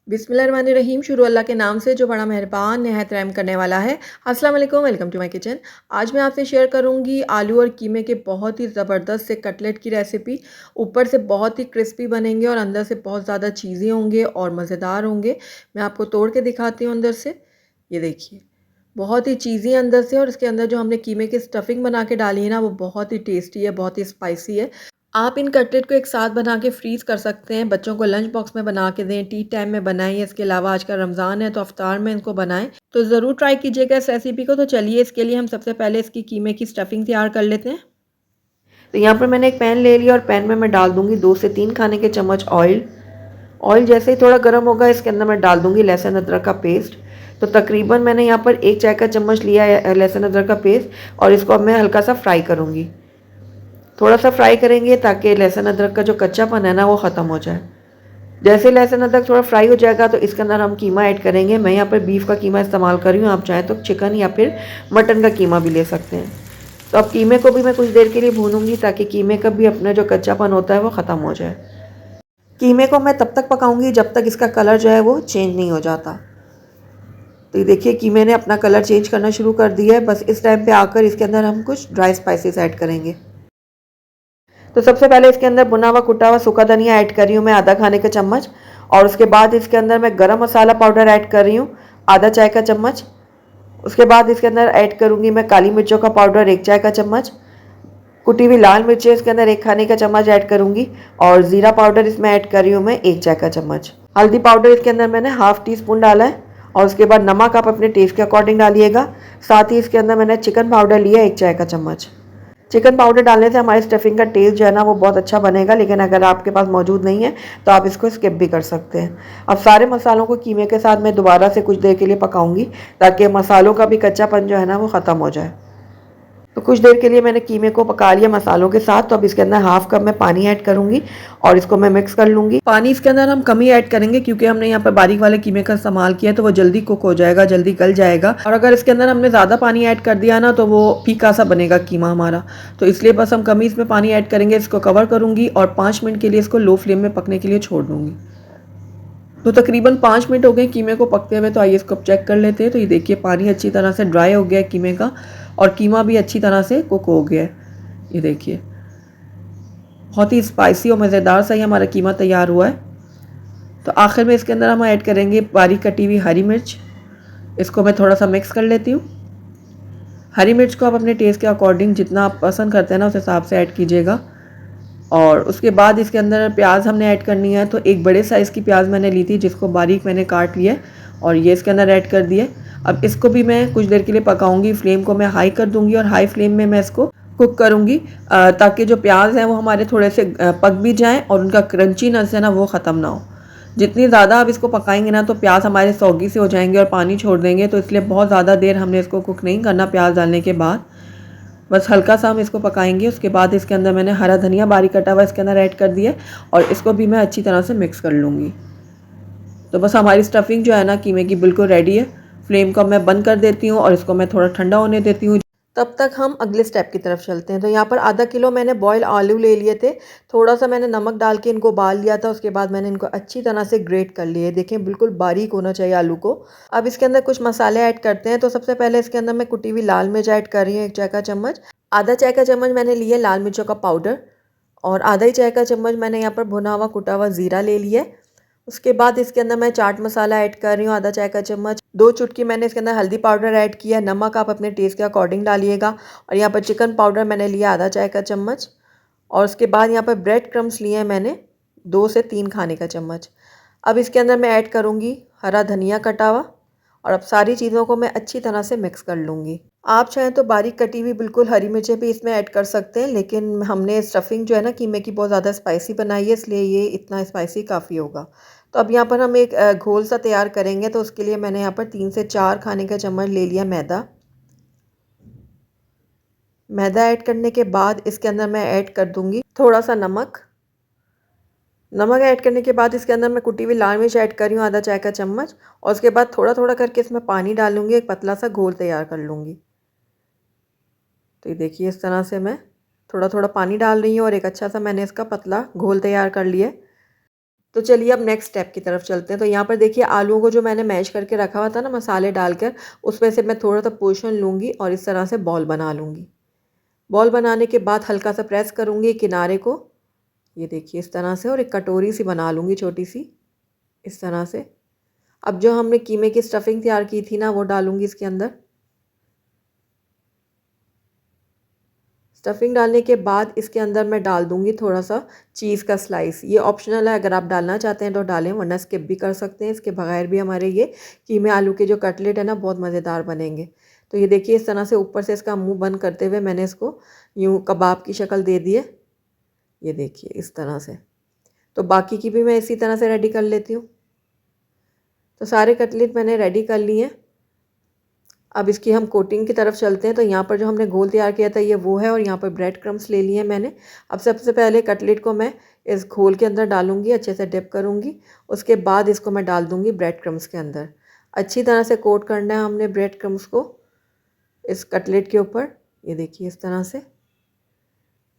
बिस्मिल्लाहिर्रहमानिर्रहीम। शुरू अल्लाह के नाम से जो बड़ा मेहरबान नहायत रहम करने वाला है। अस्सलाम वालेकुम, वेलकम टू माय किचन। आज मैं आपसे शेयर करूंगी आलू और कीमे के बहुत ही ज़बरदस्त से कटलेट की रेसिपी। ऊपर से बहुत ही क्रिस्पी बनेंगे और अंदर से बहुत ज़्यादा चीज़ी होंगे और मज़ेदार होंगे। मैं आपको तोड़ के दिखाती हूँ अंदर से। ये देखिए, बहुत ही चीज़ी है अंदर से और इसके अंदर जो हमने कीमे की स्टफिंग बना के डाली है ना, वो बहुत ही टेस्टी है, बहुत ही स्पाइसी है। आप इन कटलेट को एक साथ बना के फ्रीज़ कर सकते हैं। बच्चों को लंच बॉक्स में बना के दें, टी टाइम में बनाएँ। इसके अलावा आजकल रमज़ान है तो इफ्तार में इनको बनाएँ। तो ज़रूर ट्राई कीजिएगा इस रेसिपी को। तो चलिए इसके लिए हम सबसे पहले इसकी कीमे की स्टफिंग तैयार कर लेते हैं। तो यहाँ पर मैंने एक पैन ले लिया और पैन में मैं डाल दूँगी 2 से 3 खाने के चम्मच ऑयल। ऑयल जैसे ही थोड़ा गर्म होगा इसके अंदर मैं डाल दूँगी लहसुन अदरक का पेस्ट। तो तकरीबन मैंने यहाँ पर 1 चाय का चम्मच लिया है लहसुन अदरक का पेस्ट और इसको अब मैं हल्का सा फ्राई करूँगी। थोड़ा सा फ्राई करेंगे ताकि लहसुन अदरक का जो कच्चापन है ना वो ख़त्म हो जाए। जैसे लहसुन अदरक थोड़ा फ्राई हो जाएगा तो इसके अंदर हम कीमा ऐड करेंगे। मैं यहाँ पर बीफ का कीमा इस्तेमाल कर रही हूँ, आप चाहें तो चिकन या फिर मटन का कीमा भी ले सकते हैं। तो अब कीमे को भी मैं कुछ देर के लिए भूनूंगी ताकि कीमे का भी अपना जो कच्चापन होता है वो ख़त्म हो जाए। कीमे को मैं तब तक पकाऊंगी जब तक इसका कलर जो है वो चेंज नहीं हो जाता। तो ये देखिए कीमे ने अपना कलर चेंज करना शुरू कर दिया है। बस इस टाइम पे आकर इसके अंदर हम कुछ ड्राई स्पाइसेस ऐड करेंगे। तो सबसे पहले इसके अंदर भुना हुआ कुटा हुआ सूखा धनिया ऐड कर रही हूँ मैं आधा खाने का चम्मच। और उसके बाद इसके अंदर मैं गरम मसाला पाउडर ऐड कर रही हूँ आधा चाय का चम्मच। उसके बाद इसके अंदर ऐड करूँगी मैं काली मिर्चों का पाउडर 1 चाय का चम्मच। कुटी हुई लाल मिर्चें इसके अंदर 1 खाने का चम्मच ऐड करूँगी। और ज़ीरा पाउडर इसमें ऐड कर रही हूँ मैं 1 चाय का चम्मच। हल्दी पाउडर इसके अंदर मैंने हाफ़ टी स्पून डाला है। और उसके बाद नमक आप अपने टेस्ट के अकॉर्डिंग डालिएगा। साथ ही इसके अंदर मैंने चिकन पाउडर लिया 1 चाय का चम्मच। चिकन पाउडर डालने से हमारी स्टफिंग का टेस्ट जो है ना वो बहुत अच्छा बनेगा, लेकिन अगर आपके पास मौजूद नहीं है तो आप इसको स्किप भी कर सकते हैं। अब सारे मसालों को कीमे के साथ मैं दोबारा से कुछ देर के लिए पकाऊंगी ताकि मसालों का भी कच्चापन जो है ना वो ख़त्म हो जाए। तो कुछ देर के लिए मैंने कीमे को पका लिया मसालों के साथ। तो अब इसके अंदर हाफ कप मैं पानी ऐड करूंगी और इसको मैं मिक्स कर लूंगी। पानी इसके अंदर हम कम ही ऐड करेंगे क्योंकि हमने यहाँ पर बारीक वाले कीमे का इस्तेमाल किया है तो वो जल्दी कुक हो जाएगा, जल्दी गल जाएगा। और अगर इसके अंदर हमने ज़्यादा पानी ऐड कर दिया ना तो वो फीका सा बनेगा कीमा हमारा। तो इसलिए बस हम कम ही इसमें पानी ऐड करेंगे। इसको कवर करूँगी और 5 मिनट के लिए इसको लो फ्लेम में पकने के लिए छोड़ दूँगी। तो तकरीबन 5 मिनट हो गए कीमे को पकते हुए। तो आइए इसको चेक कर लेते हैं। तो ये देखिए पानी अच्छी तरह से ड्राई हो गया है कीमे का और कीमा भी अच्छी तरह से कुक हो गया है। ये देखिए बहुत ही स्पाइसी और मज़ेदार सा ही हमारा कीमा तैयार हुआ है। तो आखिर में इसके अंदर हम ऐड करेंगे बारीक कटी हुई हरी मिर्च। इसको मैं थोड़ा सा मिक्स कर लेती हूँ। हरी मिर्च को आप अपने टेस्ट के अकॉर्डिंग जितना आप पसंद करते हैं ना उस हिसाब से ऐड कीजिएगा। और उसके बाद इसके अंदर प्याज हमने ऐड करनी है। तो एक बड़े साइज़ की प्याज मैंने ली थी जिसको बारीक मैंने काट लिया और ये इसके अंदर ऐड कर दिए। अब इसको भी मैं कुछ देर के लिए पकाऊंगी। फ्लेम को मैं हाई कर दूंगी और हाई फ्लेम में मैं इसको कुक करूंगी ताकि जो प्याज हैं वो हमारे थोड़े से पक भी जाएं और उनका क्रंचीनेस है ना वो ख़त्म ना हो। जितनी ज़्यादा आप इसको पकाएंगे ना तो प्याज हमारे सौगी से हो जाएंगे और पानी छोड़ देंगे। तो इसलिए बहुत ज़्यादा देर हमने इसको कुक नहीं करना प्याज डालने के बाद। बस हल्का सा हम इसको पकाएंगे। उसके बाद इसके अंदर मैंने हरा धनिया बारीक कटा हुआ इसके अंदर ऐड कर दिया और इसको भी मैं अच्छी तरह से मिक्स कर लूँगी। तो बस हमारी स्टफिंग जो है ना कीमे की बिल्कुल रेडी है। फ्लेम को मैं बंद कर देती हूँ और इसको मैं थोड़ा ठंडा होने देती हूँ। तब तक हम अगले स्टेप की तरफ चलते हैं। तो यहाँ पर आधा किलो मैंने बॉयल आलू ले लिए थे। थोड़ा सा मैंने नमक डाल के इनको उबाल लिया था। उसके बाद मैंने इनको अच्छी तरह से ग्रेट कर लिए। देखें बिल्कुल बारीक होना चाहिए आलू को। अब इसके अंदर कुछ मसाले ऐड करते हैं। तो सबसे पहले इसके अंदर मैं कुटी हुई लाल मिर्च ऐड कर रही हूँ 1 चाय का चम्मच। आधा चाय का चम्मच मैंने लिया लाल मिर्चों का पाउडर और आधा ही चाय का चम्मच मैंने यहाँ पर भुना हुआ कुटा हुआ ज़ीरा ले लिया है। उसके बाद इसके अंदर मैं चाट मसाला ऐड कर रही हूँ आधा चाय का चम्मच। 2 चुटकी मैंने इसके अंदर हल्दी पाउडर ऐड किया। नमक आप अपने टेस्ट के अकॉर्डिंग डालिएगा। और यहाँ पर चिकन पाउडर मैंने लिया आधा चाय का चम्मच। और उसके बाद यहाँ पर ब्रेड क्रम्स लिए हैं मैंने 2 से 3 खाने का चम्मच। अब इसके अंदर मैं ऐड करूँगी हरा धनिया कटा हुआ और अब सारी चीज़ों को मैं अच्छी तरह से मिक्स कर लूँगी। आप चाहें तो बारीक कटी हुई बिल्कुल हरी मिर्चें भी इसमें ऐड कर सकते हैं, लेकिन हमने स्टफिंग जो है ना कीमे की बहुत ज़्यादा स्पाइसी बनाई है इसलिए ये इतना स्पाइसी काफ़ी होगा। तो अब यहाँ पर हम एक घोल सा तैयार करेंगे। तो उसके लिए मैंने यहाँ पर 3 से 4 खाने का चम्मच ले लिया मैदा। मैदा ऐड करने के बाद इसके अंदर मैं ऐड कर दूँगी थोड़ा सा नमक। नमक ऐड करने के बाद इसके अंदर मैं कुटी हुई लाल मिर्च ऐड कर रही हूँ आधा चाय का चम्मच। और उसके बाद थोड़ा थोड़ा करके इसमें पानी डालूँगी, एक पतला सा घोल तैयार कर लूँगी। तो ये देखिए इस तरह से मैं थोड़ा थोड़ा पानी डाल रही हूँ और एक अच्छा सा मैंने इसका पतला घोल तैयार कर लिया। तो चलिए अब नेक्स्ट स्टेप की तरफ चलते हैं। तो यहाँ पर देखिए आलूओं को जो मैंने मैश करके रखा हुआ था ना मसाले डालकर, उसमें से मैं थोड़ा सा पोर्शन लूँगी और इस तरह से बॉल बना लूँगी। बॉल बनाने के बाद हल्का सा प्रेस करूँगी किनारे को, ये देखिए इस तरह से, और एक कटोरी सी बना लूँगी छोटी सी, इस तरह से। अब जो हमने कीमे की स्टफिंग तैयार की थी ना, वो डालूँगी इसके अंदर। स्टफिंग डालने के बाद इसके अंदर मैं डाल दूँगी थोड़ा सा चीज़ का स्लाइस। ये ऑप्शनल है, अगर आप डालना चाहते हैं तो डालें, वरना स्किप भी कर सकते हैं। इसके बगैर भी हमारे ये कीमे आलू के जो कटलेट है ना, बहुत मज़ेदार बनेंगे। तो ये देखिए इस तरह से ऊपर से इसका मुंह बंद करते हुए मैंने इसको यूँ कबाब की शक्ल दे दी है। ये देखिए इस तरह से। तो बाकी की भी मैं इसी तरह से रेडी कर लेती हूँ। तो सारे कटलेट मैंने रेडी कर लिए हैं। अब इसकी हम कोटिंग की तरफ चलते हैं। तो यहाँ पर जो हमने घोल तैयार किया था ये वो है, और यहाँ पर ब्रेड क्रम्स ले लिए हैं मैंने। अब सबसे पहले कटलेट को मैं इस घोल के अंदर डालूंगी, अच्छे से डिप करूँगी। उसके बाद इसको मैं डाल दूँगी ब्रेड क्रम्स के अंदर। अच्छी तरह से कोट करना है हमने ब्रेड क्रम्स को इस कटलेट के ऊपर। ये देखिए इस तरह से।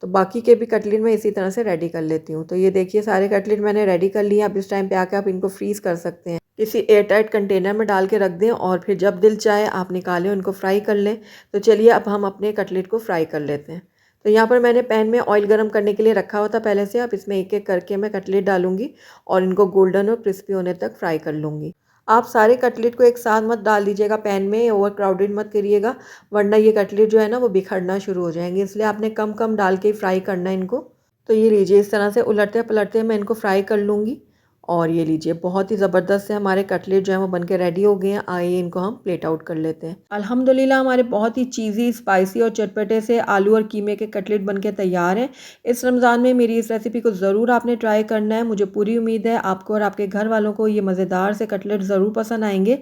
तो बाकी के भी कटलेट मैं इसी तरह से रेडी कर लेती हूँ। तो ये देखिए सारे कटलेट मैंने रेडी कर लिए। अब इस टाइम पे आके आप इनको फ्रीज़ कर सकते हैं, किसी एयर टाइट कंटेनर में डाल के रख दें, और फिर जब दिल चाहे आप निकालें, उनको फ्राई कर लें। तो चलिए अब हम अपने कटलेट को फ्राई कर लेते हैं। तो यहाँ पर मैंने पैन में ऑयल गर्म करने के लिए रखा हुआ था पहले से। अब इसमें एक एक करके मैं कटलेट डालूंगी और इनको गोल्डन और क्रिस्पी होने तक फ्राई कर लूँगी। आप सारे कटलेट को एक साथ मत डाल दीजिएगा पैन में, ओवर क्राउडेड मत करिएगा, वरना ये कटलेट जो है ना वो बिखरना शुरू हो जाएंगे। इसलिए आपने कम कम डाल के फ्राई करना है इनको। तो ये लीजिए इस तरह से उलटते पलटते मैं इनको फ्राई कर लूँगी। और ये लीजिए बहुत ही ज़बरदस्त से हमारे कटलेट जो है वो बनके रेडी हो गए हैं। आइए इनको हम प्लेट आउट कर लेते हैं। अल्हम्दुलिल्लाह हमारे बहुत ही चीज़ी, स्पाइसी और चटपटे से आलू और कीमे के कटलेट बनके तैयार हैं। इस रमज़ान में मेरी इस रेसिपी को ज़रूर आपने ट्राई करना है। मुझे पूरी उम्मीद है आपको और आपके घर वालों को ये मज़ेदार से कटलेट ज़रूर पसंद आएंगे।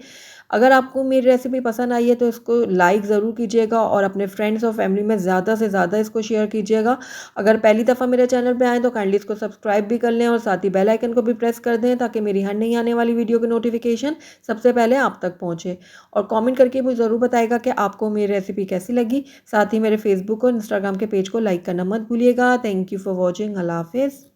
अगर आपको मेरी रेसिपी पसंद आई है तो इसको लाइक ज़रूर कीजिएगा और अपने फ्रेंड्स और फैमिली में ज़्यादा से ज़्यादा इसको शेयर कीजिएगा। अगर पहली दफ़ा मेरे चैनल पे आएँ तो काइंडली इसको सब्सक्राइब भी कर लें और साथ ही बेल आइकन को भी प्रेस कर दें, ताकि मेरी हर नई आने वाली वीडियो की नोटिफिकेशन सबसे पहले आप तक पहुँचे। और कमेंट करके मुझे ज़रूर बताएगा कि आपको मेरी रेसिपी कैसी लगी। साथ ही मेरे फेसबुक और इंस्टाग्राम के पेज को लाइक करना मत भूलिएगा। Thank you for watching. अल्लाह हाफिज़।